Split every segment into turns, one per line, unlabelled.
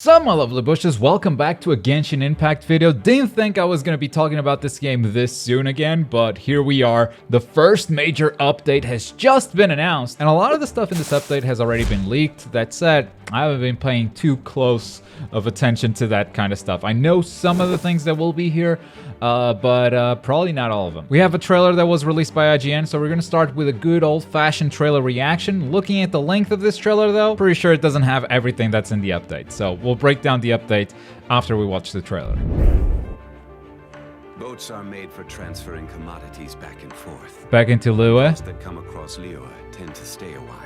Sup my lovely bushes, welcome back to a Genshin Impact video. Didn't think I was gonna be talking about this game this soon again, but here we are. The first major update has just been announced, and a lot of the stuff in this update has already been leaked. That said, I haven't been paying too close of attention to that kind of stuff. I know some of the things that will be here, but probably not all of them. We have a trailer that was released by IGN, so we're gonna start with a good old-fashioned trailer reaction. Looking at the length of this trailer though, pretty sure it doesn't have everything that's in the update, so we'll break down the update after we watch the trailer.
Boats are made for transferring commodities back and forth.
Back into Liyue.
Those that come across Liyue tend to stay a while.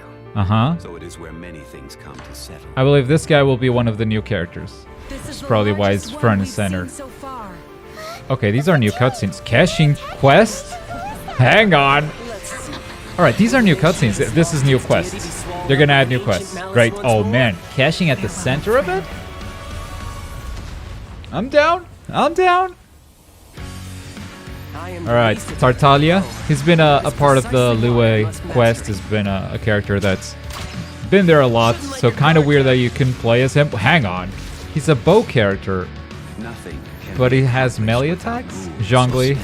So it is where many things come to settle.
I believe this guy will be one of the new characters. That's probably why it's front and center. Okay, these are new cutscenes. Caching quest? Hang on. Alright, these are new cutscenes. This is new quests. They're gonna add new quests. Great. Oh man, caching at the center of it? I'm down. I'm down. Alright, Tartaglia. He's been a part of the Liyue quest. Has been a character that's been there a lot. So kind of weird that you can play as him. Hang on. He's a bow character. But he has melee attacks? Zhongli.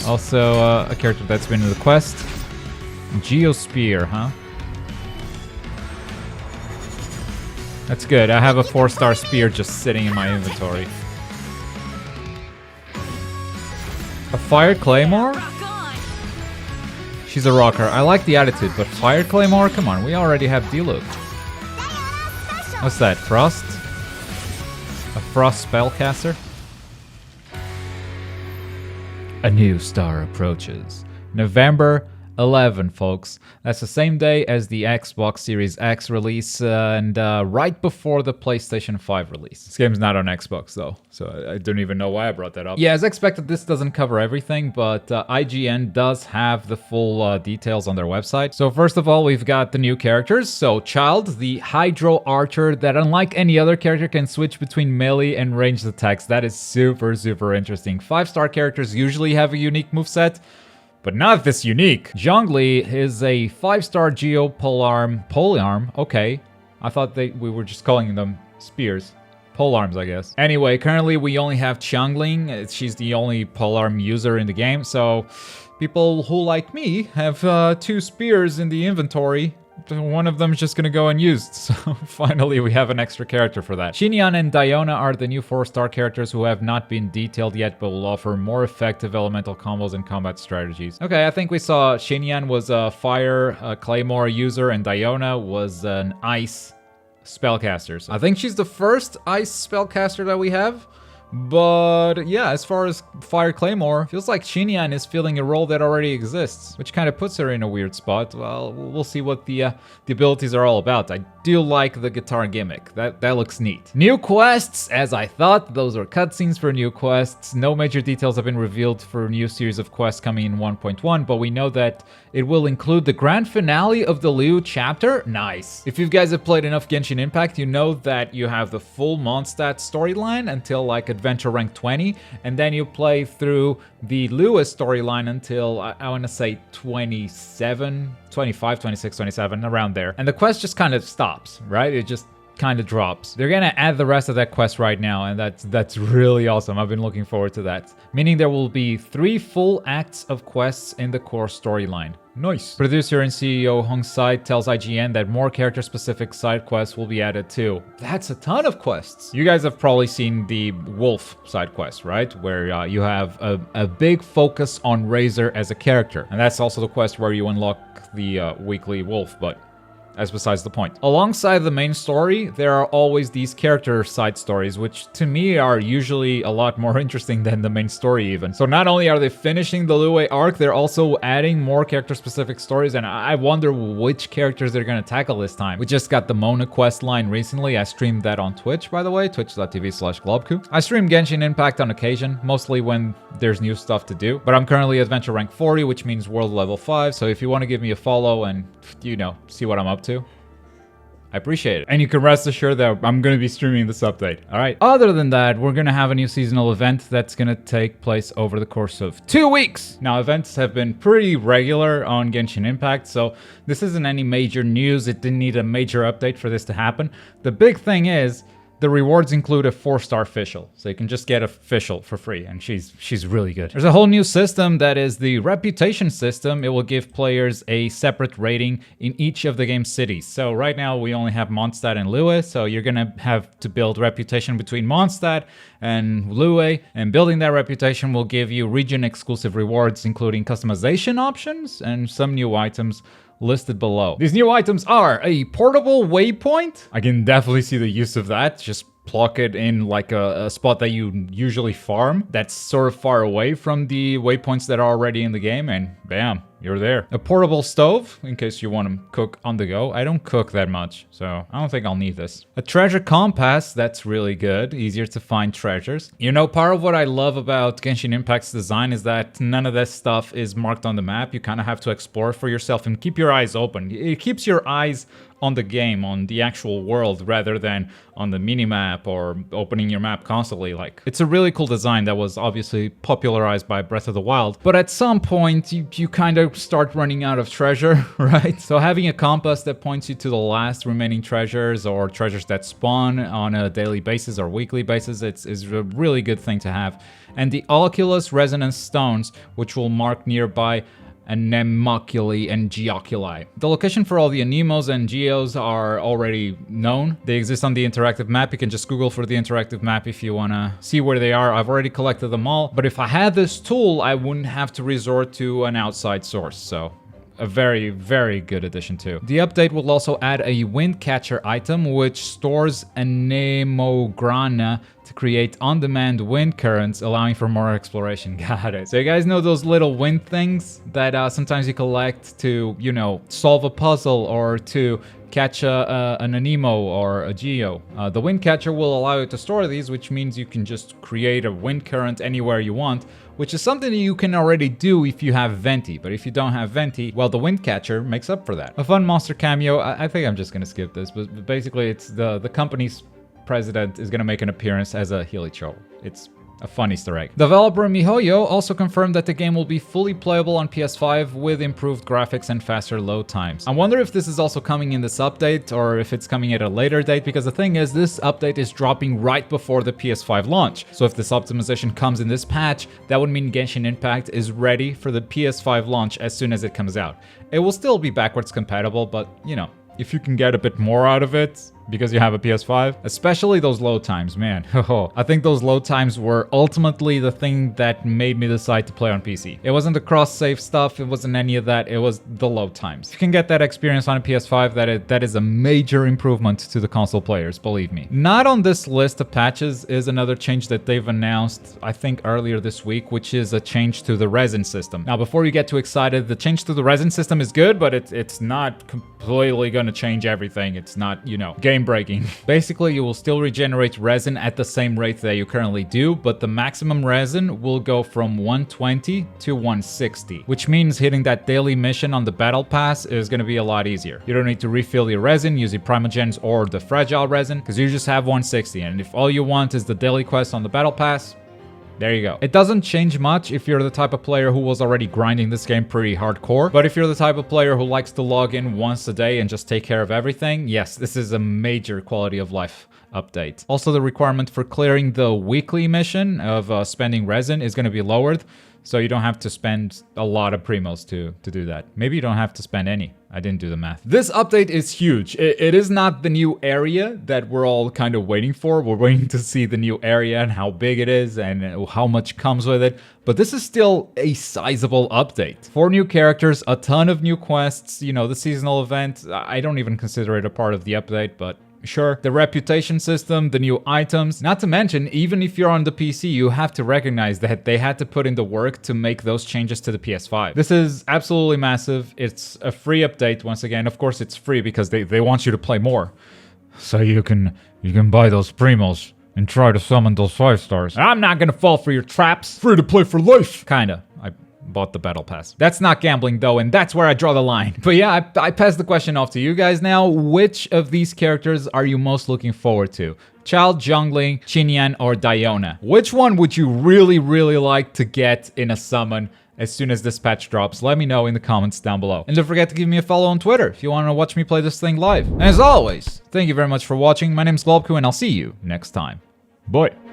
Also a character that's been in the quest. Geospear, huh? That's good. I have a 4-star spear just sitting in my inventory. A fire claymore? She's a rocker. I like the attitude, but fire claymore? Come on, we already have Diluc. What's that? Frost? A frost spellcaster? A new star approaches. November 11, folks. That's the same day as the Xbox Series X release and right before the PlayStation 5 release. This game's not on Xbox though, so I don't even know why I brought that up. Yeah, as expected, this doesn't cover everything, but IGN does have the full details on their website. So first of all, we've got the new characters. So Childe, the Hydro Archer that unlike any other character can switch between melee and ranged attacks. That is super, super interesting. 5-star characters usually have a unique moveset, but not this unique. Zhongli is a 5-star Geo polearm. Okay, I thought we were just calling them spears. Polearms, I guess. Anyway, currently we only have Qiangling. She's the only polearm user in the game, so people who, like me, have 2 spears in the inventory. One of them is just gonna go unused, so finally we have an extra character for that. Xinyan and Diona are the new 4-star characters who have not been detailed yet, but will offer more effective elemental combos and combat strategies. Okay, I think we saw Xinyan was a fire claymore user, and Diona was an ice spellcaster. So I think she's the first ice spellcaster that we have. But yeah, as far as Fire Claymore, feels like Xinyan is filling a role that already exists, which kind of puts her in a weird spot. Well, we'll see what the abilities are all about. I do like the guitar gimmick. That looks neat. New quests, as I thought. Those are cutscenes for new quests. No major details have been revealed for a new series of quests coming in 1.1, but we know that it will include the grand finale of the Liyue Chapter. Nice. If you guys have played enough Genshin Impact, you know that you have the full Mondstadt storyline until like Adventure Rank 20, and then you play through the Liyue storyline until, I want to say 27, 25, 26, 27, around there. And the quest just kind of stops, right? It just kind of drops. They're gonna add the rest of that quest right now, and that's really awesome. I've been looking forward to that. Meaning there will be 3 full acts of quests in the core storyline. Nice. Producer and CEO Hong Sai tells IGN that more character-specific side quests will be added too. That's a ton of quests. You guys have probably seen the Wolf side quest, right? Where you have a big focus on Razor as a character. And that's also the quest where you unlock the weekly Wolf, but that's besides the point. Alongside the main story, there are always these character side stories, which to me are usually a lot more interesting than the main story even. So not only are they finishing the Liyue arc, they're also adding more character-specific stories, and I wonder which characters they're gonna tackle this time. We just got the Mona quest line recently. I streamed that on Twitch, by the way, twitch.tv/Globku. I stream Genshin Impact on occasion, mostly when there's new stuff to do, but I'm currently Adventure Rank 40, which means World Level 5, so if you want to give me a follow and, you know, see what I'm up to, I appreciate it. And you can rest assured that I'm going to be streaming this update, alright? Other than that, we're going to have a new seasonal event that's going to take place over the course of 2 weeks. Now, events have been pretty regular on Genshin Impact, so this isn't any major news. It didn't need a major update for this to happen. The big thing is The rewards include a 4-star official, so you can just get official for free, and she's really good. There's a whole new system that is the reputation system. It will give players a separate rating in each of the game's cities. So right now we only have Mondstadt and Liyue, so you're gonna have to build reputation between Mondstadt and Liyue, and building that reputation will give you region-exclusive rewards, including customization options and some new items listed below. These new items are a portable waypoint. I can definitely see the use of that. Just plug it in like a spot that you usually farm that's sort of far away from the waypoints that are already in the game, and bam, you're there. A portable stove, in case you want to cook on the go. I don't cook that much, so I don't think I'll need this. A treasure compass, that's really good. Easier to find treasures. You know, part of what I love about Genshin Impact's design is that none of this stuff is marked on the map. You kind of have to explore for yourself and keep your eyes open. It keeps your eyes on the game, on the actual world, rather than on the minimap or opening your map constantly. Like, it's a really cool design that was obviously popularized by Breath of the Wild, but at some point you kind of start running out of treasure, right? So having a compass that points you to the last remaining treasures, or treasures that spawn on a daily basis or weekly basis, is a really good thing to have. And the Oculus Resonance Stones, which will mark nearby Anemoculi and Geoculi. The location for all the Anemos and Geos are already known. They exist on the interactive map. You can just Google for the interactive map if you want to see where they are. I've already collected them all, but if I had this tool, I wouldn't have to resort to an outside source, so a very, very good addition too. The update will also add a wind catcher item, which stores anemograna to create on-demand wind currents, allowing for more exploration. Got it. So you guys know those little wind things that sometimes you collect to, you know, solve a puzzle or to catch an Anemo or a Geo. The wind catcher will allow you to store these, which means you can just create a wind current anywhere you want, which is something that you can already do if you have Venti. But if you don't have Venti, well, the wind catcher makes up for that. A fun monster cameo. I think I'm just gonna skip this, but basically it's the company's president is gonna make an appearance as a Hilicho. It's a fun Easter egg. Developer MiHoYo also confirmed that the game will be fully playable on PS5 with improved graphics and faster load times. I wonder if this is also coming in this update or if it's coming at a later date, because the thing is, this update is dropping right before the PS5 launch. So if this optimization comes in this patch, that would mean Genshin Impact is ready for the PS5 launch as soon as it comes out. It will still be backwards compatible, but you know, if you can get a bit more out of it because you have a PS5, especially those load times, man. I think those load times were ultimately the thing that made me decide to play on PC. It wasn't the cross-save stuff, it wasn't any of that, it was the load times. If you can get that experience on a PS5, that is a major improvement to the console players, believe me. Not on this list of patches is another change that they've announced, I think earlier this week, which is a change to the resin system. Now, before you get too excited, the change to the resin system is good, but it's not completely gonna change everything. It's not, you know, game breaking. Basically, you will still regenerate resin at the same rate that you currently do, but the maximum resin will go from 120 to 160, which means hitting that daily mission on the battle pass is going to be a lot easier. You don't need to refill your resin using primogens or the fragile resin, because you just have 160, and if all you want is the daily quest on the battle pass, there you go. It doesn't change much if you're the type of player who was already grinding this game pretty hardcore, but if you're the type of player who likes to log in once a day and just take care of everything, yes, this is a major quality of life update. Also, the requirement for clearing the weekly mission of spending resin is going to be lowered, so you don't have to spend a lot of primos to do that. Maybe you don't have to spend any. I didn't do the math. This update is huge. It is not the new area that we're all kind of waiting for. We're waiting to see the new area and how big it is and how much comes with it. But this is still a sizable update. 4 new characters, a ton of new quests, you know, the seasonal event. I don't even consider it a part of the update, but sure. The reputation system, the new items. Not to mention, even if you're on the PC, you have to recognize that they had to put in the work to make those changes to the PS5. This is absolutely massive. It's a free update. Once again, of course, it's free because they want you to play more. So you can buy those primos and try to summon those 5 stars. I'm not gonna fall for your traps. Free to play for life. Kinda. I bought the battle pass. That's not gambling though, and that's where I draw the line. But yeah, I pass the question off to you guys now. Which of these characters are you most looking forward to? Childe, Zhongli, Xinyan, or Diona? Which one would you really, really like to get in a summon as soon as this patch drops. Let me know in the comments down below. And don't forget to give me a follow on Twitter if you want to watch me play this thing live. And as always, thank you very much for watching. My name is Globku, and I'll see you next time. Bye.